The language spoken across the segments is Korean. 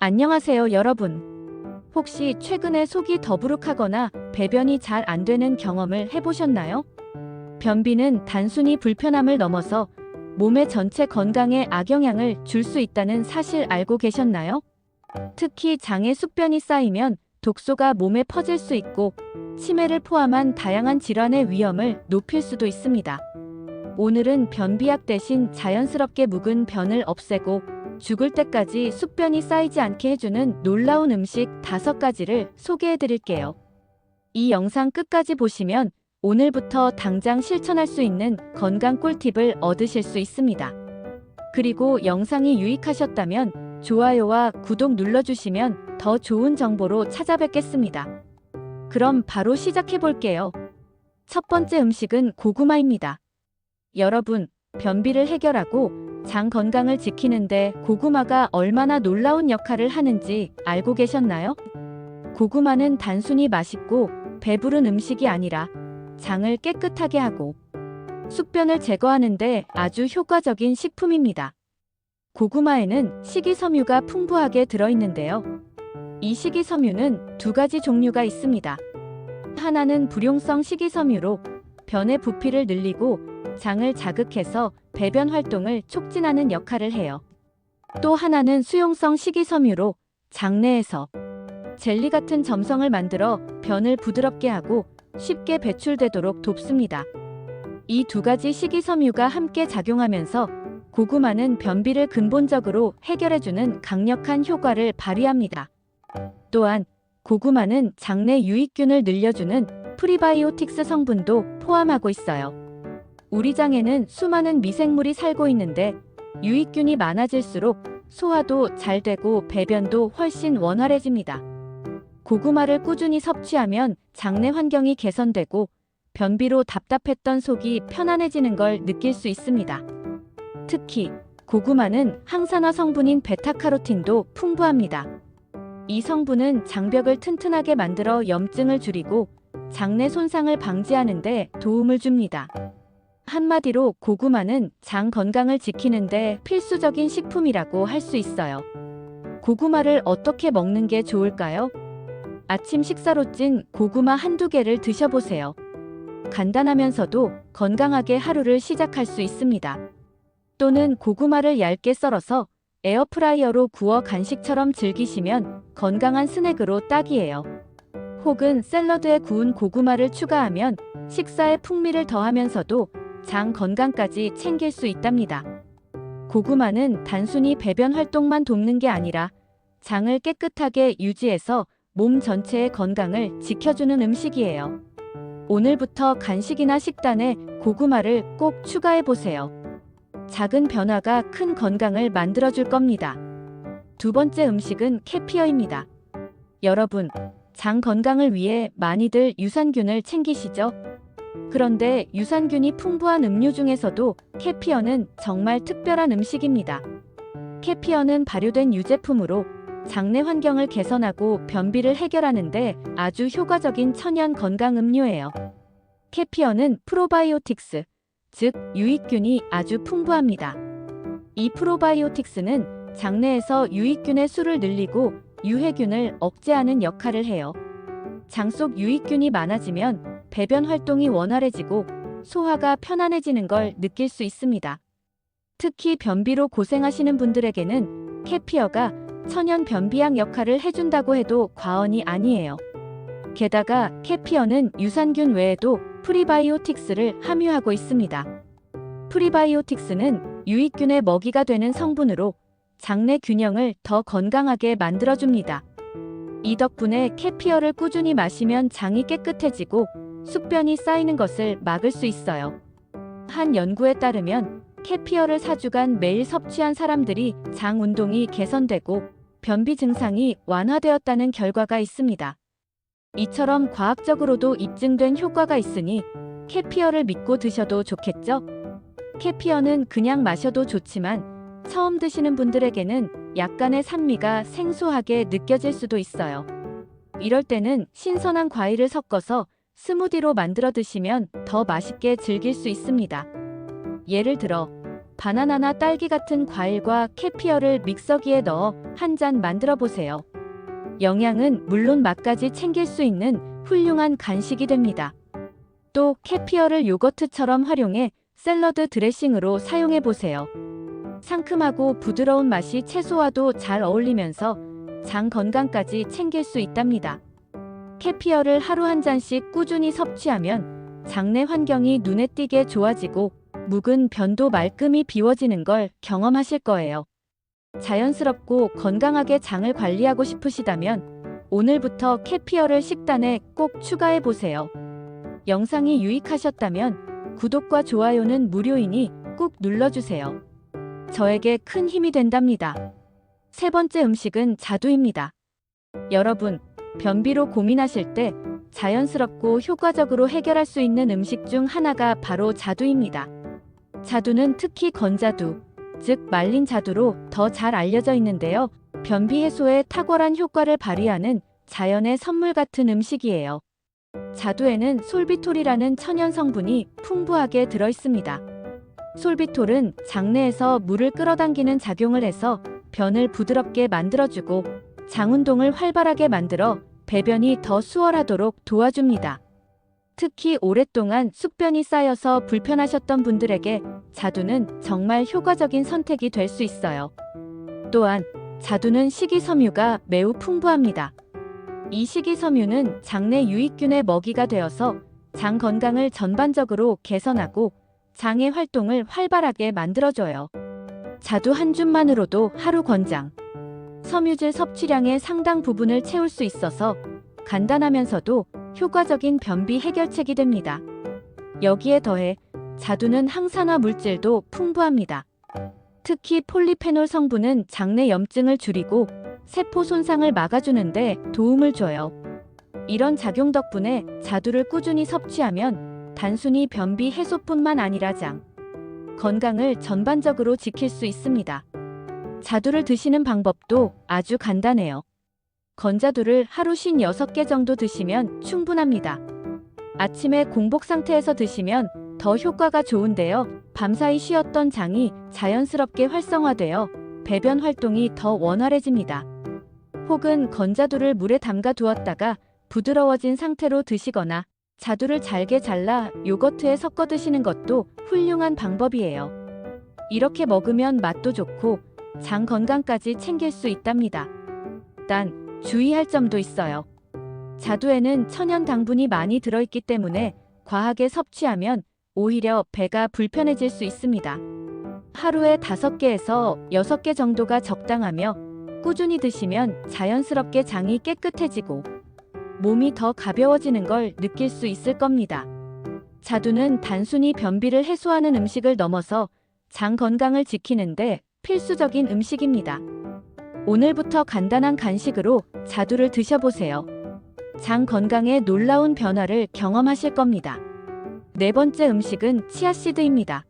안녕하세요, 여러분. 혹시 최근에 속이 더부룩하거나 배변이 잘 안 되는 경험을 해보셨나요? 변비는 단순히 불편함을 넘어서 몸의 전체 건강에 악영향을 줄 수 있다는 사실 알고 계셨나요? 특히 장에 숙변이 쌓이면 독소가 몸에 퍼질 수 있고 치매를 포함한 다양한 질환의 위험을 높일 수도 있습니다. 오늘은 변비약 대신 자연스럽게 묵은 변을 없애고 죽을 때까지 숙변이 쌓이지 않게 해주는 놀라운 음식 5가지를 소개해 드릴게요. 이 영상 끝까지 보시면 오늘부터 당장 실천할 수 있는 건강 꿀팁을 얻으실 수 있습니다. 그리고 영상이 유익하셨다면 좋아요와 구독 눌러주시면 더 좋은 정보로 찾아뵙겠습니다. 그럼 바로 시작해 볼게요. 첫 번째 음식은 고구마입니다. 여러분, 변비를 해결하고 장 건강을 지키는데 고구마가 얼마나 놀라운 역할을 하는지 알고 계셨나요? 고구마는 단순히 맛있고 배부른 음식이 아니라 장을 깨끗하게 하고 숙변을 제거하는데 아주 효과적인 식품입니다. 고구마에는 식이섬유가 풍부하게 들어있는데요. 이 식이섬유는 2가지 종류가 있습니다. 하나는 불용성 식이섬유로 변의 부피를 늘리고 장을 자극해서 배변 활동을 촉진하는 역할을 해요. 또 하나는 수용성 식이섬유로 장내에서 젤리 같은 점성을 만들어 변을 부드럽게 하고 쉽게 배출되도록 돕습니다. 이 2가지 식이섬유가 함께 작용하면서 고구마는 변비를 근본적으로 해결해주는 강력한 효과를 발휘합니다. 또한 고구마는 장내 유익균을 늘려주는 프리바이오틱스 성분도 포함하고 있어요. 우리 장에는 수많은 미생물이 살고 있는데 유익균이 많아질수록 소화도 잘 되고 배변도 훨씬 원활해집니다. 고구마를 꾸준히 섭취하면 장내 환경이 개선되고 변비로 답답했던 속이 편안해지는 걸 느낄 수 있습니다. 특히 고구마는 항산화 성분인 베타카로틴도 풍부합니다. 이 성분은 장벽을 튼튼하게 만들어 염증을 줄이고 장내 손상을 방지하는 데 도움을 줍니다. 한마디로 고구마는 장 건강을 지키는데 필수적인 식품이라고 할 수 있어요. 고구마를 어떻게 먹는 게 좋을까요? 아침 식사로 찐 고구마 한두 개를 드셔보세요. 간단하면서도 건강하게 하루를 시작할 수 있습니다. 또는 고구마를 얇게 썰어서 에어프라이어로 구워 간식처럼 즐기시면 건강한 스낵으로 딱이에요. 혹은 샐러드에 구운 고구마를 추가하면 식사에 풍미를 더하면서도 장 건강까지 챙길 수 있답니다. 고구마는 단순히 배변 활동만 돕는 게 아니라 장을 깨끗하게 유지해서 몸 전체의 건강을 지켜주는 음식이에요. 오늘부터 간식이나 식단에 고구마를 꼭 추가해 보세요. 작은 변화가 큰 건강을 만들어줄 겁니다. 2번째 음식은 캐피어입니다. 여러분, 장 건강을 위해 많이들 유산균을 챙기시죠? 그런데 유산균이 풍부한 음료 중에서도 캐피어는 정말 특별한 음식입니다. 캐피어는 발효된 유제품으로 장내 환경을 개선하고 변비를 해결하는데 아주 효과적인 천연 건강 음료예요. 캐피어는 프로바이오틱스, 즉 유익균이 아주 풍부합니다. 이 프로바이오틱스는 장내에서 유익균의 수를 늘리고 유해균을 억제하는 역할을 해요. 장 속 유익균이 많아지면 배변 활동이 원활해지고 소화가 편안해지는 걸 느낄 수 있습니다. 특히 변비로 고생하시는 분들에게는 캐피어가 천연 변비약 역할을 해준다고 해도 과언이 아니에요. 게다가 캐피어는 유산균 외에도 프리바이오틱스를 함유하고 있습니다. 프리바이오틱스는 유익균의 먹이가 되는 성분으로 장내 균형을 더 건강하게 만들어줍니다. 이 덕분에 캐피어를 꾸준히 마시면 장이 깨끗해지고 숙변이 쌓이는 것을 막을 수 있어요. 한 연구에 따르면 캐피어를 4주간 매일 섭취한 사람들이 장 운동이 개선되고 변비 증상이 완화되었다는 결과가 있습니다. 이처럼 과학적으로도 입증된 효과가 있으니 캐피어를 믿고 드셔도 좋겠죠? 캐피어는 그냥 마셔도 좋지만 처음 드시는 분들에게는 약간의 산미가 생소하게 느껴질 수도 있어요. 이럴 때는 신선한 과일을 섞어서 스무디로 만들어 드시면 더 맛있게 즐길 수 있습니다. 예를 들어 바나나나 딸기 같은 과일과 캐피어를 믹서기에 넣어 한 잔 만들어 보세요. 영양은 물론 맛까지 챙길 수 있는 훌륭한 간식이 됩니다. 또 캐피어를 요거트처럼 활용해 샐러드 드레싱으로 사용해 보세요. 상큼하고 부드러운 맛이 채소와도 잘 어울리면서 장 건강까지 챙길 수 있답니다. 캐피어를 하루 한 잔씩 꾸준히 섭취하면 장내 환경이 눈에 띄게 좋아지고 묵은 변도 말끔히 비워지는 걸 경험하실 거예요. 자연스럽고 건강하게 장을 관리하고 싶으시다면 오늘부터 캐피어를 식단에 꼭 추가해 보세요. 영상이 유익하셨다면 구독과 좋아요는 무료이니 꼭 눌러주세요. 저에게 큰 힘이 된답니다. 세 번째 음식은 자두입니다. 여러분, 변비로 고민하실 때 자연스럽고 효과적으로 해결할 수 있는 음식 중 하나가 바로 자두입니다. 자두는 특히 건자두, 즉 말린 자두로 더 잘 알려져 있는데요. 변비 해소에 탁월한 효과를 발휘하는 자연의 선물 같은 음식이에요. 자두에는 솔비톨이라는 천연 성분이 풍부하게 들어 있습니다. 솔비톨은 장내에서 물을 끌어당기는 작용을 해서 변을 부드럽게 만들어주고 장 운동을 활발하게 만들어 배변이 더 수월하도록 도와줍니다. 특히 오랫동안 숙변이 쌓여서 불편하셨던 분들에게 자두는 정말 효과적인 선택이 될 수 있어요. 또한 자두는 식이섬유가 매우 풍부합니다. 이 식이섬유는 장내 유익균의 먹이가 되어서 장 건강을 전반적으로 개선하고 장의 활동을 활발하게 만들어줘요. 자두 한 줌만으로도 하루 권장, 섬유질 섭취량의 상당 부분을 채울 수 있어서 간단하면서도 효과적인 변비 해결책이 됩니다. 여기에 더해 자두는 항산화 물질도 풍부합니다. 특히 폴리페놀 성분은 장내 염증을 줄이고 세포 손상을 막아주는데 도움을 줘요. 이런 작용 덕분에 자두를 꾸준히 섭취하면 단순히 변비 해소뿐만 아니라 장 건강을 전반적으로 지킬 수 있습니다. 자두를 드시는 방법도 아주 간단해요. 건자두를 하루 56개 정도 드시면 충분합니다. 아침에 공복 상태에서 드시면 더 효과가 좋은데요. 밤사이 쉬었던 장이 자연스럽게 활성화되어 배변 활동이 더 원활해집니다. 혹은 건자두를 물에 담가 두었다가 부드러워진 상태로 드시거나 자두를 잘게 잘라 요거트에 섞어 드시는 것도 훌륭한 방법이에요. 이렇게 먹으면 맛도 좋고 장 건강까지 챙길 수 있답니다. 단 주의할 점도 있어요. 자두에는 천연 당분이 많이 들어있기 때문에 과하게 섭취하면 오히려 배가 불편해질 수 있습니다. 하루에 5개에서 6개 정도가 적당하며 꾸준히 드시면 자연스럽게 장이 깨끗해지고 몸이 더 가벼워지는 걸 느낄 수 있을 겁니다. 자두는 단순히 변비를 해소하는 음식을 넘어서 장 건강을 지키는데 필수적인 음식입니다. 오늘부터 간단한 간식으로 자두를 드셔보세요. 장 건강에 놀라운 변화를 경험하실 겁니다. 네 번째 음식은 치아씨드입니다.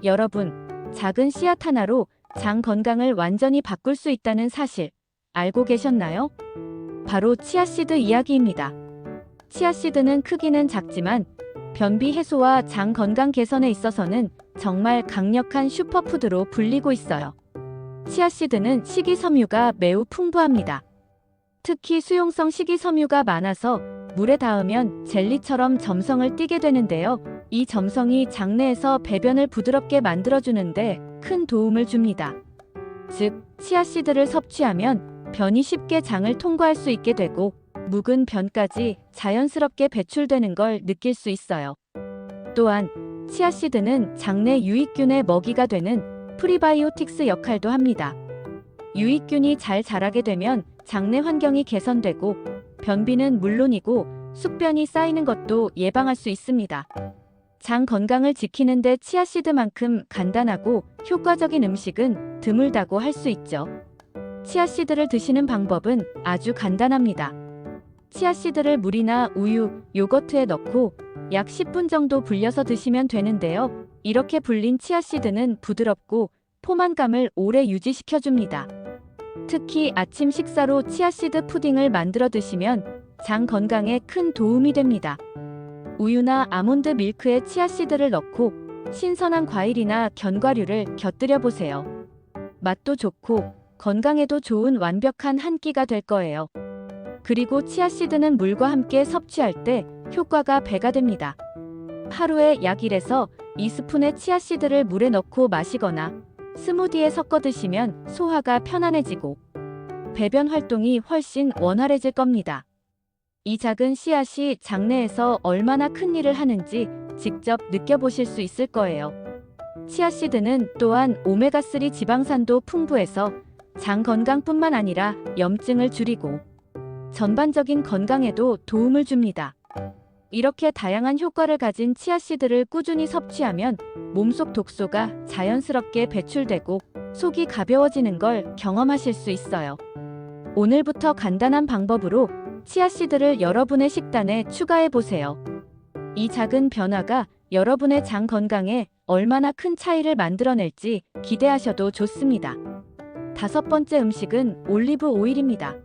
여러분, 작은 씨앗 하나로 장 건강을 완전히 바꿀 수 있다는 사실 알고 계셨나요? 바로 치아씨드 이야기입니다. 치아씨드는 크기는 작지만 변비 해소와 장 건강 개선에 있어서는 정말 강력한 슈퍼푸드로 불리고 있어요. 치아씨드는 식이섬유가 매우 풍부합니다. 특히 수용성 식이섬유가 많아서 물에 닿으면 젤리처럼 점성을 띠게 되는데요. 이 점성이 장내에서 배변을 부드럽게 만들어주는데 큰 도움을 줍니다. 즉, 치아씨드를 섭취하면 변이 쉽게 장을 통과할 수 있게 되고 묵은 변까지 자연스럽게 배출되는 걸 느낄 수 있어요. 또한 치아씨드는 장내 유익균의 먹이가 되는 프리바이오틱스 역할도 합니다. 유익균이 잘 자라게 되면 장내 환경이 개선되고 변비는 물론이고 숙변이 쌓이는 것도 예방할 수 있습니다. 장 건강을 지키는데 치아씨드만큼 간단하고 효과적인 음식은 드물다고 할 수 있죠. 치아씨드를 드시는 방법은 아주 간단합니다. 치아씨드를 물이나 우유, 요거트에 넣고 약 10분 정도 불려서 드시면 되는데요. 이렇게 불린 치아씨드는 부드럽고 포만감을 오래 유지시켜줍니다. 특히 아침 식사로 치아씨드 푸딩을 만들어 드시면 장 건강에 큰 도움이 됩니다. 우유나 아몬드 밀크에 치아씨드를 넣고 신선한 과일이나 견과류를 곁들여 보세요. 맛도 좋고 건강에도 좋은 완벽한 한 끼가 될 거예요. 그리고 치아씨드는 물과 함께 섭취할 때 효과가 배가 됩니다. 하루에 약 1에서 2스푼의 치아씨드를 물에 넣고 마시거나 스무디에 섞어 드시면 소화가 편안해지고 배변 활동이 훨씬 원활해질 겁니다. 이 작은 씨앗이 장내에서 얼마나 큰 일을 하는지 직접 느껴보실 수 있을 거예요. 치아씨드는 또한 오메가3 지방산도 풍부해서 장 건강뿐만 아니라 염증을 줄이고 전반적인 건강에도 도움을 줍니다. 이렇게 다양한 효과를 가진 치아씨드를 꾸준히 섭취하면 몸속 독소가 자연스럽게 배출되고 속이 가벼워지는 걸 경험하실 수 있어요. 오늘부터 간단한 방법으로 치아씨드를 여러분의 식단에 추가해 보세요. 이 작은 변화가 여러분의 장 건강에 얼마나 큰 차이를 만들어낼지 기대하셔도 좋습니다. 5번째 음식은 올리브 오일입니다.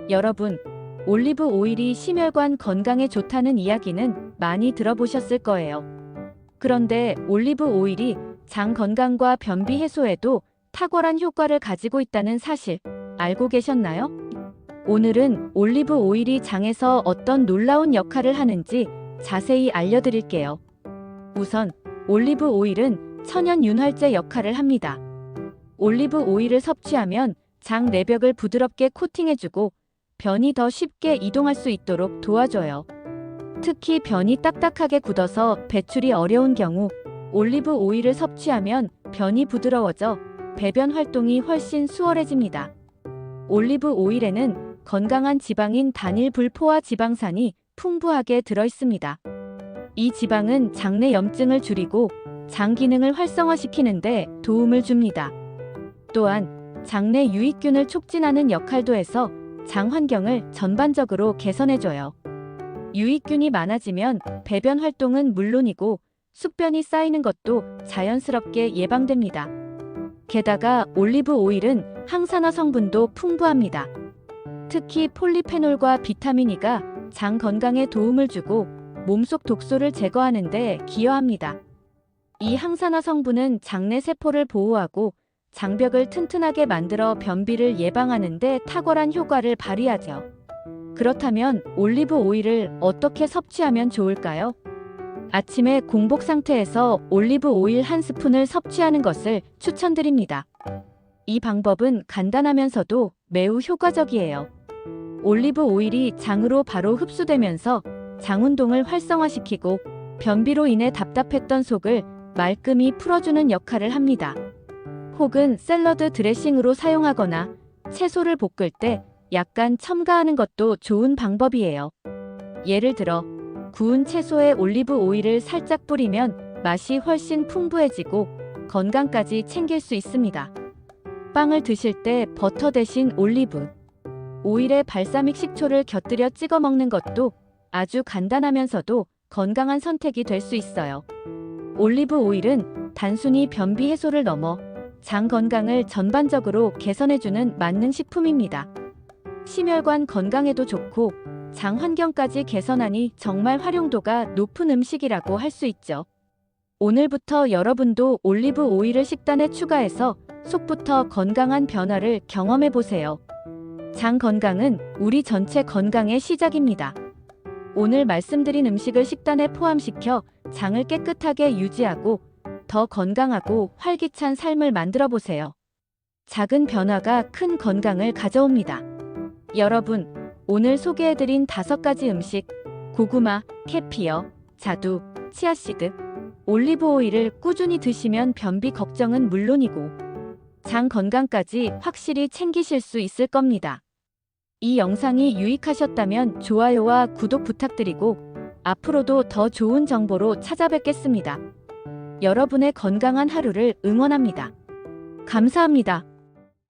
여러분, 올리브 오일이 심혈관 건강에 좋다는 이야기는 많이 들어보셨을 거예요. 그런데 올리브 오일이 장 건강과 변비 해소에도 탁월한 효과를 가지고 있다는 사실 알고 계셨나요? 오늘은 올리브 오일이 장에서 어떤 놀라운 역할을 하는지 자세히 알려드릴게요. 우선 올리브 오일은 천연 윤활제 역할을 합니다. 올리브 오일을 섭취하면 장 내벽을 부드럽게 코팅해주고 변이 더 쉽게 이동할 수 있도록 도와줘요. 특히 변이 딱딱하게 굳어서 배출이 어려운 경우 올리브 오일을 섭취하면 변이 부드러워져 배변 활동이 훨씬 수월해집니다. 올리브 오일에는 건강한 지방인 단일 불포화 지방산이 풍부하게 들어있습니다. 이 지방은 장내 염증을 줄이고 장 기능을 활성화시키는 데 도움을 줍니다. 또한 장내 유익균을 촉진하는 역할도 해서 장 환경을 전반적으로 개선해줘요. 유익균이 많아지면 배변 활동은 물론이고 숙변이 쌓이는 것도 자연스럽게 예방됩니다. 게다가 올리브 오일은 항산화 성분도 풍부합니다. 특히 폴리페놀과 비타민 E가 장 건강에 도움을 주고 몸속 독소를 제거하는 데 기여합니다. 이 항산화 성분은 장내 세포를 보호하고 장벽을 튼튼하게 만들어 변비를 예방하는 데 탁월한 효과를 발휘하죠. 그렇다면 올리브 오일을 어떻게 섭취하면 좋을까요? 아침에 공복 상태에서 올리브 오일 1스푼을 섭취하는 것을 추천드립니다. 이 방법은 간단하면서도 매우 효과적이에요. 올리브 오일이 장으로 바로 흡수되면서 장 운동을 활성화시키고 변비로 인해 답답했던 속을 말끔히 풀어주는 역할을 합니다. 혹은 샐러드 드레싱으로 사용하거나 채소를 볶을 때 약간 첨가하는 것도 좋은 방법이에요. 예를 들어 구운 채소에 올리브 오일을 살짝 뿌리면 맛이 훨씬 풍부해지고 건강까지 챙길 수 있습니다. 빵을 드실 때 버터 대신 올리브 오일에 발사믹 식초를 곁들여 찍어 먹는 것도 아주 간단하면서도 건강한 선택이 될 수 있어요. 올리브 오일은 단순히 변비 해소를 넘어 장 건강을 전반적으로 개선해주는 만능 식품입니다. 심혈관 건강에도 좋고 장 환경까지 개선하니 정말 활용도가 높은 음식이라고 할 수 있죠. 오늘부터 여러분도 올리브 오일을 식단에 추가해서 속부터 건강한 변화를 경험해 보세요. 장 건강은 우리 전체 건강의 시작입니다. 오늘 말씀드린 음식을 식단에 포함시켜 장을 깨끗하게 유지하고 더 건강하고 활기찬 삶을 만들어 보세요. 작은 변화가 큰 건강을 가져옵니다. 여러분, 오늘 소개해드린 5가지 음식, 고구마, 캐피어, 자두, 치아씨드, 올리브 오일을 꾸준히 드시면 변비 걱정은 물론이고 장 건강까지 확실히 챙기실 수 있을 겁니다. 이 영상이 유익하셨다면 좋아요와 구독 부탁드리고 앞으로도 더 좋은 정보로 찾아뵙겠습니다. 여러분의 건강한 하루를 응원합니다. 감사합니다.